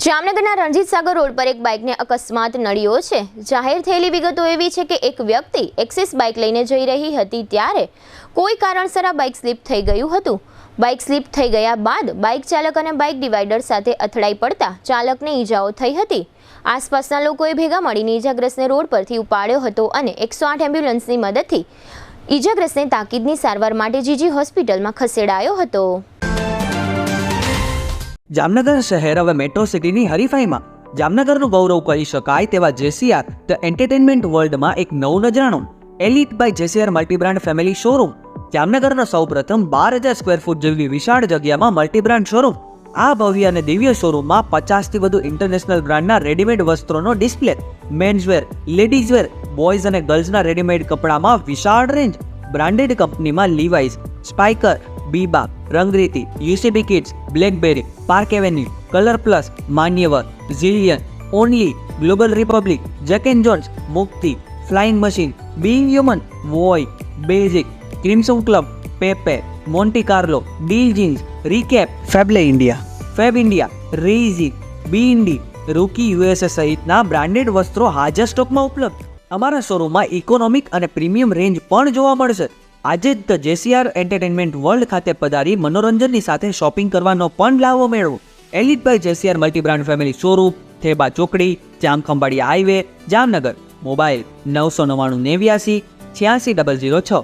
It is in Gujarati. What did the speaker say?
જામનગરના રણજીત સાગર રોડ પર એક બાઇકને અકસ્માત નડ્યો છે। જાહેર થયેલી વિગતો એવી છે કે એક વ્યક્તિ એક્સિસ બાઇક લઈને જઈ રહી હતી ત્યારે કોઈ કારણસર આ બાઇક સ્લીપ થઈ ગયું હતું। બાઇક સ્લીપ થઈ ગયા બાદ બાઇક ચાલક અને બાઇક ડિવાઈડર સાથે અથડાઈ પડતા ચાલકને ઈજાઓ થઈ હતી। આસપાસના લોકોએ ભેગા મળીને ઈજાગ્રસ્તને રોડ પરથી ઉપાડ્યો હતો અને 108 એમ્બ્યુલન્સની મદદથી ઈજાગ્રસ્તને તાકીદની સારવાર માટે જીજી હોસ્પિટલમાં ખસેડાયો હતો। જામનગર શહેર હવે મેટ્રો સિટીની હરીફાઈમાં જામનગરનું ગૌરવ કરી શકાય તેવા જેસીઆર ધ એન્ટરટેનમેન્ટ વર્લ્ડમાં એક નવું નજરાણું elite by જેસીઆર multi brand family showroom. જામનગરનો સૌપ્રથમ 12,000 સ્ક્વેર ફૂટ જેવી વિશાળ જગ્યામાં મલ્ટીબ્રાન્ડ શોરૂમ। આ ભવ્ય અને દિવ્ય શોરૂમમાં 50થી વધુ ઇન્ટરનેશનલ બ્રાન્ડના રેડીમેડ વસ્ત્રોનો ડિસ્પ્લે, મેન્સવેર, લેડીઝવેર, બોયઝ અને ગર્લ્સના રેડીમેડ કપડામાં વિશાળ રેન્જ, બ્રાન્ડેડ કંપનીમાં Levi's, Spykar, Biba, Rangriti, UCB Kids, Blackberry, Park Avenue, Colour Plus, Manyavar, Zillion, Only, Global Republic, Jack and Jones, Mukti, Flying Machine, Being Human, Voi, Basic, Crimson Club, Pepe, Monte Carlo, Deal Jeans, Recap, FabAlley India, Fab India, રેઝી, બી ઇન્ડી, રૂકી યુએસએ સહિતના બ્રાન્ડેડ વસ્ત્રો હાજર સ્ટોકમાં ઉપલબ્ધ। અમારા શોરૂમમાં ઇકોનોમિક અને પ્રીમિયમ રેન્જ પણ જોવા મળશે। આજે જ ધ જેસીઆર એન્ટરટેનમેન્ટ વર્લ્ડ ખાતે પધારી મનોરંજનની સાથે શોપિંગ કરવાનો પણ લાવો મેળવો। Elite by જેસીઆર multi brand family showroom, Theba ચોકડી, જામખંભાળિયા હાઈવે, જામનગર। મોબાઈલ 999 89 86 006।